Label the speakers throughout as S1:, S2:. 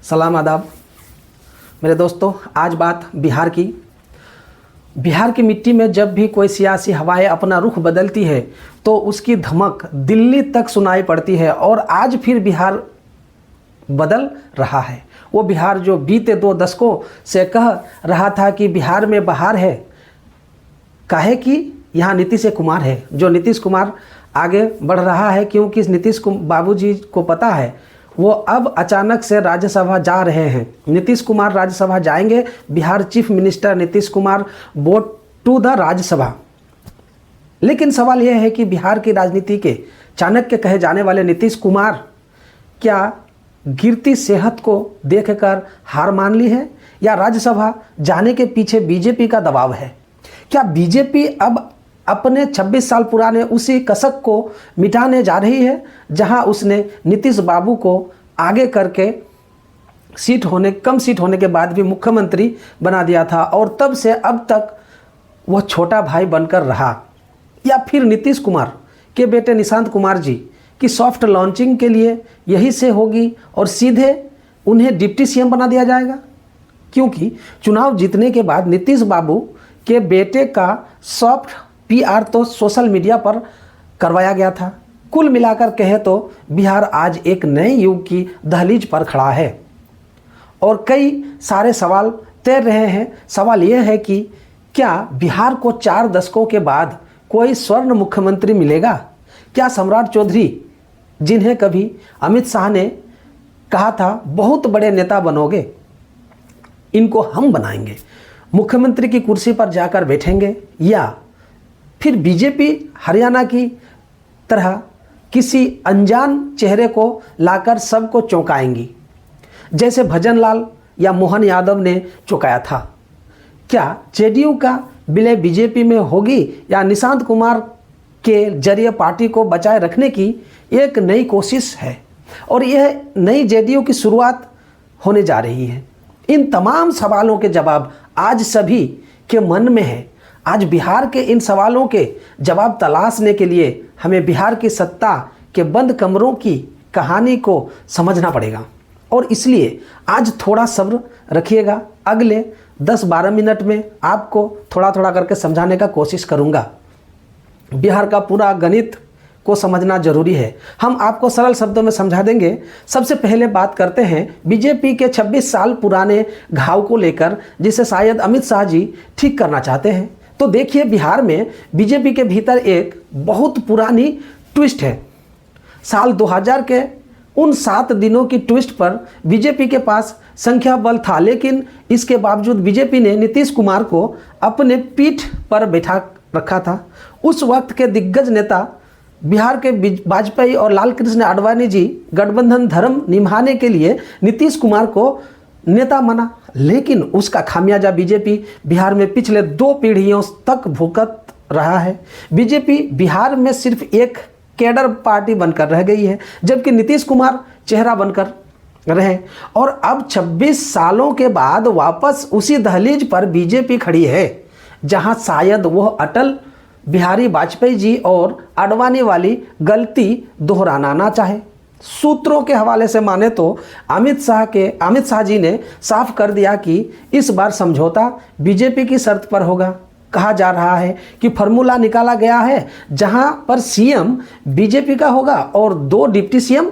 S1: सलाम आदाब मेरे दोस्तों। आज बात बिहार की। बिहार की मिट्टी में जब भी कोई सियासी हवाएं अपना रुख बदलती है तो उसकी धमक दिल्ली तक सुनाई पड़ती है। और आज फिर बिहार बदल रहा है। वो बिहार जो बीते 2 दशकों से कह रहा था कि बिहार में बहार है, काहे कि यहाँ नीतीश कुमार है। जो नीतीश कुमार आगे बढ़ रहा है क्योंकि नीतीश बाबूजी को पता है वो अब अचानक से राज्यसभा जा रहे हैं। नीतीश कुमार राज्यसभा जाएंगे। Bihar chief minister Nitish Kumar vote to the Rajya Sabha. लेकिन सवाल यह है कि बिहार की राजनीति के चाणक्य कहे जाने वाले नीतीश कुमार क्या गिरती सेहत को देखकर हार मान ली है या राज्यसभा जाने के पीछे बीजेपी का दबाव है? क्या बीजेपी अब अपने 26 साल पुराने उसी कसक को मिटाने जा रही है जहां उसने नीतीश बाबू को आगे करके कम सीट होने के बाद भी मुख्यमंत्री बना दिया था और तब से अब तक वह छोटा भाई बनकर रहा? या फिर नीतीश कुमार के बेटे निशांत कुमार जी की सॉफ्ट लॉन्चिंग के लिए यही से होगी और सीधे उन्हें डिप्टी सीएम बना दिया जाएगा? क्योंकि चुनाव जीतने के बाद नीतीश बाबू के बेटे का सॉफ्ट पीआर तो सोशल मीडिया पर करवाया गया था। कुल मिलाकर कहे तो बिहार आज एक नए युग की दहलीज पर खड़ा है और कई सारे सवाल तैर रहे हैं। सवाल यह है कि क्या बिहार को 4 दशकों के बाद कोई स्वर्ण मुख्यमंत्री मिलेगा? क्या सम्राट चौधरी, जिन्हें कभी अमित शाह ने कहा था बहुत बड़े नेता बनोगे, इनको हम बनाएंगे, मुख्यमंत्री की कुर्सी पर जाकर बैठेंगे? या फिर बीजेपी हरियाणा की तरह किसी अनजान चेहरे को लाकर सबको चौंकाएंगी, जैसे भजन लाल या मोहन यादव ने चौंकाया था? क्या जेडीयू का विलय बीजेपी में होगी या निशांत कुमार के जरिए पार्टी को बचाए रखने की एक नई कोशिश है और यह नई जेडीयू की शुरुआत होने जा रही है? इन तमाम सवालों के जवाब आज सभी के मन में है। आज बिहार के इन सवालों के जवाब तलाशने के लिए हमें बिहार की सत्ता के बंद कमरों की कहानी को समझना पड़ेगा और इसलिए आज थोड़ा सब्र रखिएगा। अगले 10-12 मिनट में आपको थोड़ा थोड़ा करके समझाने का कोशिश करूंगा। बिहार का पूरा गणित को समझना जरूरी है। हम आपको सरल शब्दों में समझा देंगे। सबसे पहले बात करते हैं बीजेपी के 26 साल पुराने घाव को लेकर, जिसे शायद अमित शाह जी ठीक करना चाहते हैं। तो देखिए, बिहार में बीजेपी के भीतर एक बहुत पुरानी ट्विस्ट है। साल 2000 के उन 7 दिनों की ट्विस्ट पर बीजेपी के पास संख्या बल था, लेकिन इसके बावजूद बीजेपी ने नीतीश कुमार को अपने पीठ पर बैठा रखा था। उस वक्त के दिग्गज नेता बिहार के वाजपेयी और लाल कृष्ण आडवाणी जी गठबंधन धर्म निभाने के लिए नीतीश कुमार को नेता माना, लेकिन उसका खामियाजा बीजेपी बिहार में पिछले 2 पीढ़ियों तक भुगत रहा है। बीजेपी बिहार में सिर्फ एक कैडर पार्टी बनकर रह गई है, जबकि नीतीश कुमार चेहरा बनकर रहे। और अब 26 सालों के बाद वापस उसी दहलीज पर बीजेपी खड़ी है जहां शायद वह अटल बिहारी वाजपेयी जी और आडवाणी वाली गलती दोहराना ना चाहे। सूत्रों के हवाले से माने तो अमित शाह जी ने साफ कर दिया कि इस बार समझौता बीजेपी की शर्त पर होगा। कहा जा रहा है कि फॉर्मूला निकाला गया है जहां पर सीएम बीजेपी का होगा और 2 डिप्टी सीएम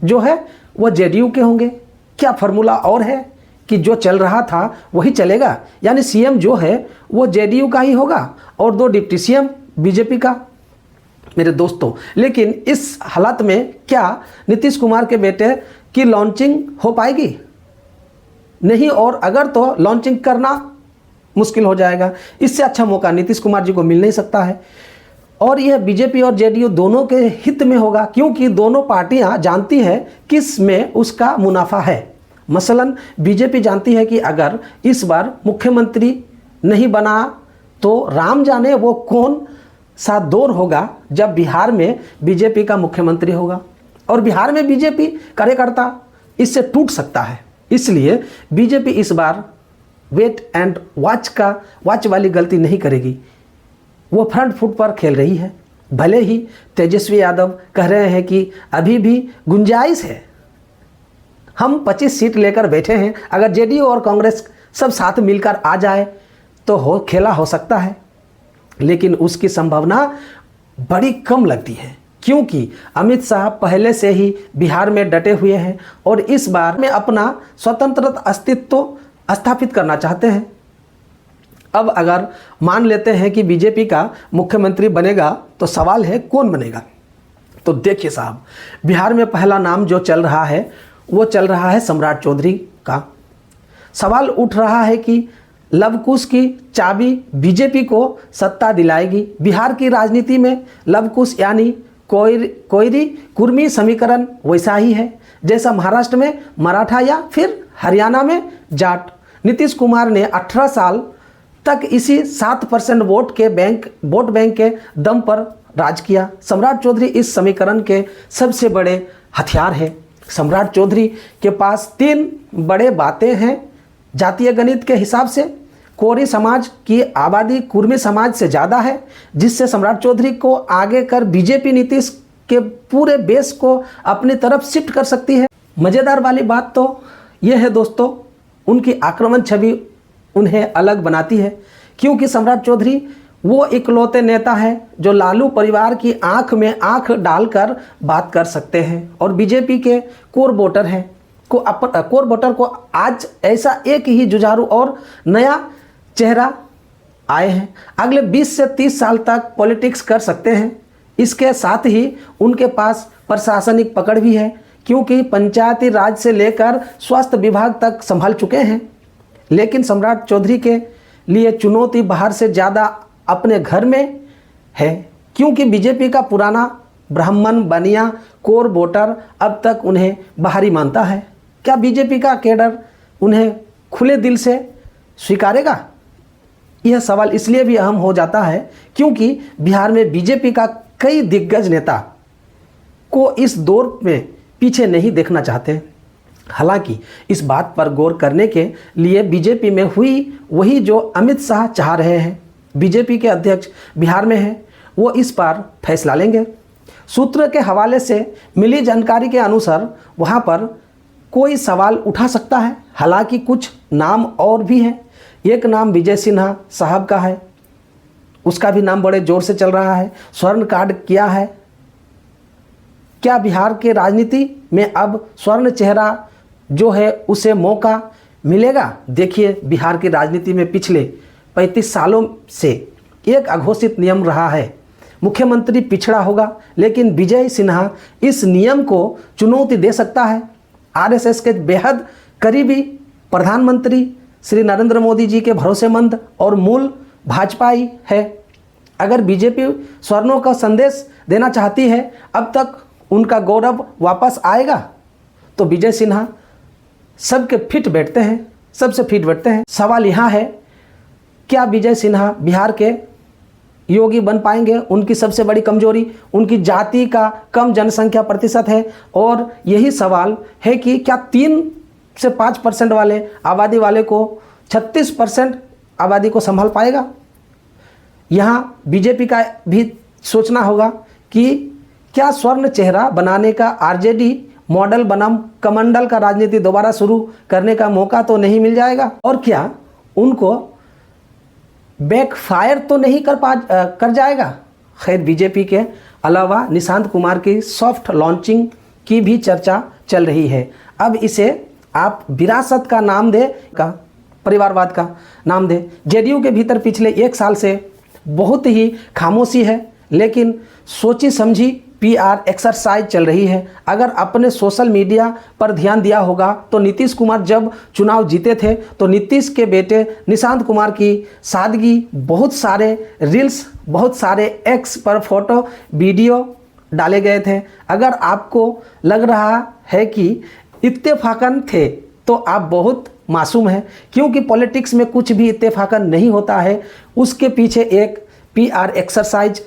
S1: जो है वो जेडीयू के होंगे। क्या फॉर्मूला और है कि जो चल रहा था वही चलेगा, यानी सीएम जो है वो जेडीयू का ही होगा और 2 डिप्टी सीएम बीजेपी का? मेरे दोस्तों, लेकिन इस हालत में क्या नीतीश कुमार के बेटे की लॉन्चिंग हो पाएगी? नहीं, और अगर तो लॉन्चिंग करना मुश्किल हो जाएगा। इससे अच्छा मौका नीतीश कुमार जी को मिल नहीं सकता है और यह बीजेपी और जेडीयू दोनों के हित में होगा, क्योंकि दोनों पार्टियां जानती है किस में उसका मुनाफा है। मसलन बीजेपी जानती है कि अगर इस बार मुख्यमंत्री नहीं बना तो राम जाने वो कौन सा दौर होगा जब बिहार में बीजेपी का मुख्यमंत्री होगा और बिहार में बीजेपी कार्यकर्ता इससे टूट सकता है। इसलिए बीजेपी इस बार वेट एंड वॉच वाली गलती नहीं करेगी। वो फ्रंट फुट पर खेल रही है। भले ही तेजस्वी यादव कह रहे हैं कि अभी भी गुंजाइश है, हम 25 सीट लेकर बैठे हैं, अगर जेडीयू और कांग्रेस सब साथ मिलकर आ जाए तो खेला हो सकता है, लेकिन उसकी संभावना बड़ी कम लगती है, क्योंकि अमित शाह पहले से ही बिहार में डटे हुए हैं और इस बार में अपना स्वतंत्र अस्तित्व स्थापित करना चाहते हैं। अब अगर मान लेते हैं कि बीजेपी का मुख्यमंत्री बनेगा तो सवाल है कौन बनेगा। तो देखिए साहब, बिहार में पहला नाम जो चल रहा है वो चल रहा है सम्राट चौधरी का। सवाल उठ रहा है कि लवकुश की चाबी बीजेपी को सत्ता दिलाएगी। बिहार की राजनीति में लवकुश यानी कोयरी कुर्मी समीकरण वैसा ही है जैसा महाराष्ट्र में मराठा या फिर हरियाणा में जाट। नीतीश कुमार ने 18 साल तक इसी 7% वोट बैंक के दम पर राज किया। सम्राट चौधरी इस समीकरण के सबसे बड़े हथियार है। सम्राट चौधरी के पास 3 बड़े बातें हैं। जातीय गणित के हिसाब से कोरी समाज की आबादी कुर्मी समाज से ज़्यादा है, जिससे सम्राट चौधरी को आगे कर बीजेपी नीतीश के पूरे बेस को अपनी तरफ शिफ्ट कर सकती है। मज़ेदार वाली बात तो यह है दोस्तों, उनकी आक्रामक छवि उन्हें अलग बनाती है, क्योंकि सम्राट चौधरी वो इकलौते नेता हैं जो लालू परिवार की आंख में आंख डालकर बात कर सकते हैं और बीजेपी के कोर वोटर को आज ऐसा एक ही जुझारू और नया चेहरा आए हैं। अगले 20 से 30 साल तक पॉलिटिक्स कर सकते हैं। इसके साथ ही उनके पास प्रशासनिक पकड़ भी है, क्योंकि पंचायती राज से लेकर स्वास्थ्य विभाग तक संभाल चुके हैं। लेकिन सम्राट चौधरी के लिए चुनौती बाहर से ज़्यादा अपने घर में है, क्योंकि बीजेपी का पुराना ब्राह्मण बनिया कोर वोटर अब तक उन्हें बाहरी मानता है। क्या बीजेपी का कैडर उन्हें खुले दिल से स्वीकारेगा? यह सवाल इसलिए भी अहम हो जाता है क्योंकि बिहार में बीजेपी का कई दिग्गज नेता को इस दौर में पीछे नहीं देखना चाहते। हालांकि इस बात पर गौर करने के लिए बीजेपी में हुई वही जो अमित शाह चाह रहे हैं। बीजेपी के अध्यक्ष बिहार में हैं, वो इस पर फैसला लेंगे। सूत्र के हवाले से मिली जानकारी के अनुसार वहाँ पर कोई सवाल उठा सकता है। हालांकि कुछ नाम और भी हैं। एक नाम विजय सिन्हा साहब का है, उसका भी नाम बड़े जोर से चल रहा है। स्वर्ण कार्ड क्या है? क्या बिहार के राजनीति में अब स्वर्ण चेहरा जो है उसे मौका मिलेगा? देखिए, बिहार की राजनीति में पिछले 35 सालों से एक अघोषित नियम रहा है, मुख्यमंत्री पिछड़ा होगा, लेकिन विजय सिन्हा इस नियम को चुनौती दे सकता है। आरएसएस के बेहद करीबी प्रधानमंत्री श्री नरेंद्र मोदी जी के भरोसेमंद और मूल भाजपाई है। अगर बीजेपी स्वर्णों का संदेश देना चाहती है, अब तक उनका गौरव वापस आएगा, तो विजय सिन्हा सबके फिट बैठते हैं, सबसे फिट बैठते हैं। सवाल यहाँ है, क्या विजय सिन्हा बिहार के योगी बन पाएंगे? उनकी सबसे बड़ी कमजोरी उनकी जाति का कम जनसंख्या प्रतिशत है, और यही सवाल है कि क्या 3 से 5% वाले आबादी वाले को 36% आबादी को संभाल पाएगा? यहाँ बीजेपी का भी सोचना होगा कि क्या स्वर्ण चेहरा बनाने का आरजेडी मॉडल बनाम कमंडल का राजनीति दोबारा शुरू करने का मौका तो नहीं मिल जाएगा? और क्या उनको बैकफायर तो नहीं कर जाएगा? खैर, बीजेपी के अलावा निशांत कुमार की सॉफ्ट लॉन्चिंग की भी चर्चा चल रही है। अब इसे आप विरासत का नाम दे, का परिवारवाद का नाम दे। जेडीयू के भीतर पिछले 1 साल से बहुत ही खामोशी है, लेकिन सोची समझी पीआर एक्सरसाइज चल रही है। अगर अपने सोशल मीडिया पर ध्यान दिया होगा तो नीतीश कुमार जब चुनाव जीते थे तो नीतीश के बेटे निशांत कुमार की सादगी, बहुत सारे रील्स, बहुत सारे एक्स पर फोटो वीडियो डाले गए थे। अगर आपको लग रहा है कि इत्तेफाकन थे तो आप बहुत मासूम हैं, क्योंकि पॉलिटिक्स में कुछ भी इत्तेफाकन नहीं होता है। उसके पीछे एक पीआर एक्सरसाइज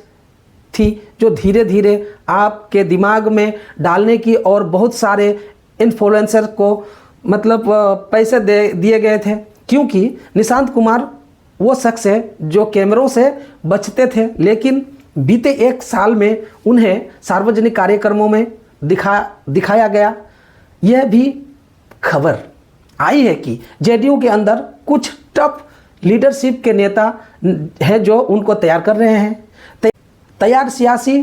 S1: थी जो धीरे धीरे आपके दिमाग में डालने की, और बहुत सारे इन्फ्लुएंसर को मतलब पैसे दिए गए थे, क्योंकि निशांत कुमार वो शख्स है जो कैमरों से बचते थे, लेकिन बीते 1 साल में उन्हें सार्वजनिक कार्यक्रमों में दिखाया गया। यह भी खबर आई है कि जेडीयू के अंदर कुछ टफ लीडरशिप के नेता हैं जो उनको तैयार कर रहे हैं, तैयार सियासी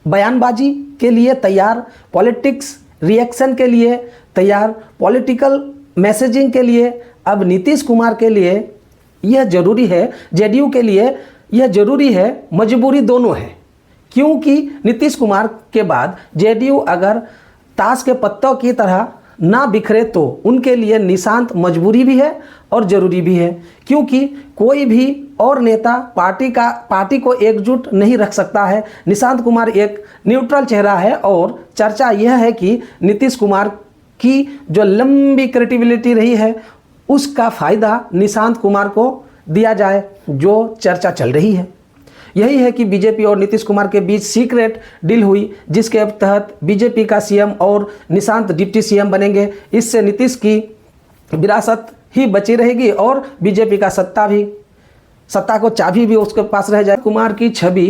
S1: बयानबाजी के लिए तैयार, पॉलिटिक्स रिएक्शन के लिए तैयार, पॉलिटिकल मैसेजिंग के लिए। अब नीतीश कुमार के लिए यह जरूरी है, जेडीयू के लिए यह जरूरी है, मजबूरी दोनों है, क्योंकि नीतीश कुमार के बाद जेडीयू अगर ताश के पत्तों की तरह ना बिखरे तो उनके लिए निशांत मजबूरी भी है और ज़रूरी भी है, क्योंकि कोई भी और नेता पार्टी को एकजुट नहीं रख सकता है। निशांत कुमार एक न्यूट्रल चेहरा है और चर्चा यह है कि नीतीश कुमार की जो लंबी क्रेडिबिलिटी रही है उसका फ़ायदा निशांत कुमार को दिया जाए, जो चर्चा चल रही है। यही है कि बीजेपी और नीतीश कुमार के बीच सीक्रेट डील हुई, जिसके तहत बीजेपी का सीएम और निशांत डिप्टी सीएम बनेंगे। इससे नीतीश की विरासत ही बची रहेगी और बीजेपी का सत्ता को चाबी भी उसके पास रह जाए। कुमार की छवि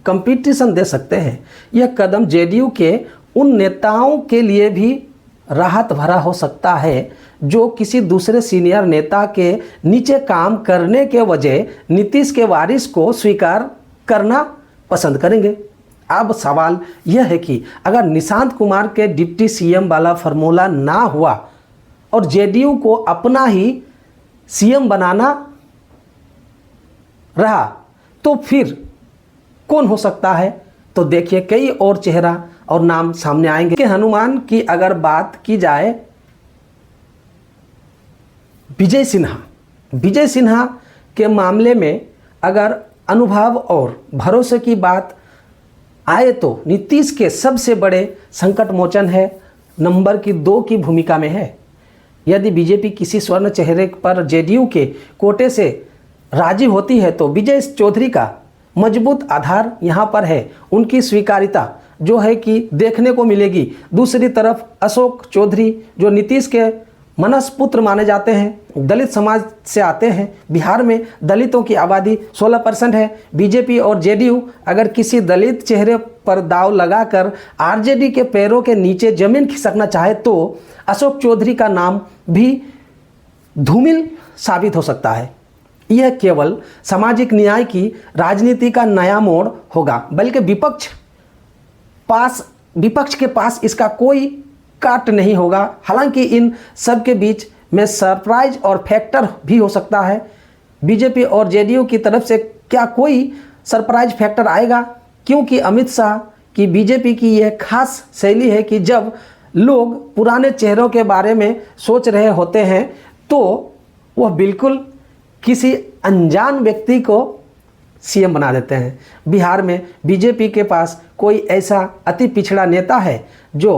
S1: कंपटीशन दे सकते हैं। यह कदम जेडीयू के उन नेताओं के लिए भी राहत भरा हो सकता है जो किसी दूसरे सीनियर नेता के नीचे काम करने के वजह नीतीश के वारिस को स्वीकार करना पसंद करेंगे। अब सवाल यह है कि अगर निशांत कुमार के डिप्टी सीएम वाला फार्मूला ना हुआ और जेडीयू को अपना ही सीएम बनाना रहा तो फिर कौन हो सकता है? तो देखिए कई और चेहरा और नाम सामने आएंगे। हनुमान की अगर बात की जाए, विजय सिन्हा के मामले में अगर अनुभव और भरोसे की बात आए तो नीतीश के सबसे बड़े संकट मोचन है, नंबर 2 की भूमिका में है। यदि बीजेपी किसी स्वर्ण चेहरे पर जेडीयू के कोटे से राजी होती है तो विजय चौधरी का मजबूत आधार यहाँ पर है, उनकी स्वीकारिता जो है कि देखने को मिलेगी। दूसरी तरफ अशोक चौधरी जो नीतीश के मनस पुत्र माने जाते हैं, दलित समाज से आते हैं। बिहार में दलितों की आबादी 16% है। बीजेपी और जेडीयू अगर किसी दलित चेहरे पर दाव लगाकर आरजेडी के पैरों के नीचे जमीन खिसकना चाहे तो अशोक चौधरी का नाम भी धूमिल साबित हो सकता है। यह केवल सामाजिक न्याय की राजनीति का नया मोड़ होगा, बल्कि विपक्ष के पास इसका कोई काट नहीं होगा। हालांकि इन सब के बीच में सरप्राइज और फैक्टर भी हो सकता है। बीजेपी और जेडीयू की तरफ से क्या कोई सरप्राइज फैक्टर आएगा? क्योंकि अमित शाह की बीजेपी की यह खास शैली है कि जब लोग पुराने चेहरों के बारे में सोच रहे होते हैं तो वह बिल्कुल किसी अनजान व्यक्ति को सीएम बना देते हैं। बिहार में बीजेपी के पास कोई ऐसा अति पिछड़ा नेता है जो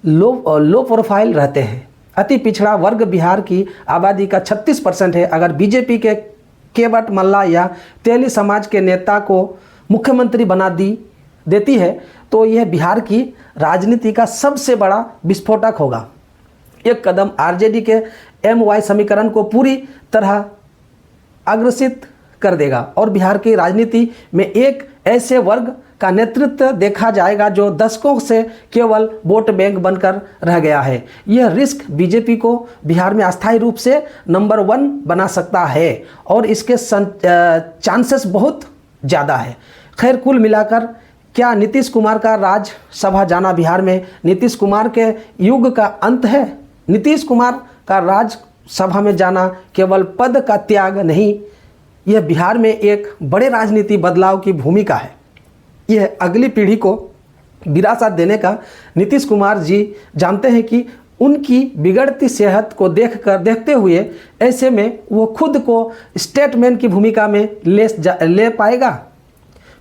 S1: लो प्रोफाइल रहते हैं। अति पिछड़ा वर्ग बिहार की आबादी का 36% है। अगर बीजेपी के केवट मल्ला या तेली समाज के नेता को मुख्यमंत्री बना देती है तो यह बिहार की राजनीति का सबसे बड़ा विस्फोटक होगा। एक कदम आरजेडी के MY समीकरण को पूरी तरह अग्रसित कर देगा और बिहार की राजनीति में एक ऐसे वर्ग का नेतृत्व देखा जाएगा जो दशकों से केवल वोट बैंक बनकर रह गया है। यह रिस्क बीजेपी को बिहार में अस्थायी रूप से नंबर 1 बना सकता है और इसके चांसेस बहुत ज़्यादा है। खैर, कुल मिलाकर क्या नीतीश कुमार का राज्यसभा जाना बिहार में नीतीश कुमार के युग का अंत है? नीतीश कुमार का राज्यसभा में जाना केवल पद का त्याग नहीं, यह बिहार में एक बड़े राजनीति बदलाव की भूमिका है। यह अगली पीढ़ी को विरासत देने का नीतीश कुमार जी जानते हैं कि उनकी बिगड़ती सेहत को देखते हुए ऐसे में वो खुद को स्टेटमैन की भूमिका में ले पाएगा।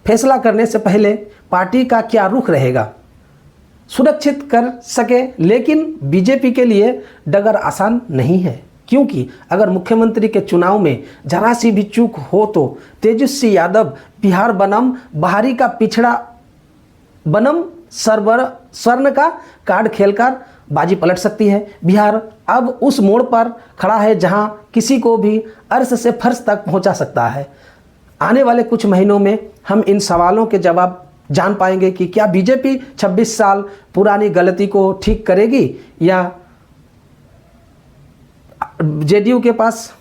S1: फैसला करने से पहले पार्टी का क्या रुख रहेगा सुरक्षित कर सके, लेकिन बीजेपी के लिए डगर आसान नहीं है, क्योंकि अगर मुख्यमंत्री के चुनाव में जरा सी भी चूक हो तो तेजस्वी यादव बिहार बनम बाहरी का पिछड़ा बनम स्वर्ण का कार्ड खेलकर बाजी पलट सकती है। बिहार अब उस मोड़ पर खड़ा है जहां किसी को भी अर्श से फर्श तक पहुंचा सकता है। आने वाले कुछ महीनों में हम इन सवालों के जवाब जान पाएंगे कि क्या बीजेपी 26 साल पुरानी गलती को ठीक करेगी या जेडीयू के पास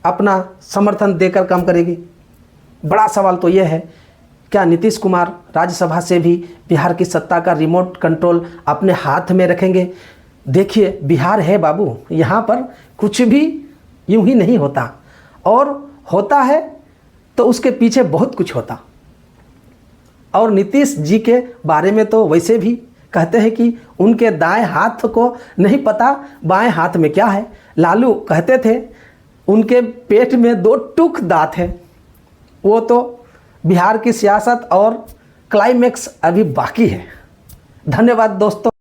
S1: अपना समर्थन देकर काम करेगी? बड़ा सवाल तो यह है, क्या नीतीश कुमार राज्यसभा से भी बिहार की सत्ता का रिमोट कंट्रोल अपने हाथ में रखेंगे? देखिए, बिहार है बाबू, यहाँ पर कुछ भी यूं ही नहीं होता, और होता है तो उसके पीछे बहुत कुछ होता। और नीतीश जी के बारे में तो वैसे भी कहते हैं कि उनके दाएं हाथ को नहीं पता बाएं हाथ में क्या है। लालू कहते थे उनके पेट में 2 टूक दांत है। वो तो बिहार की सियासत और क्लाइमेक्स अभी बाकी है। धन्यवाद दोस्तों।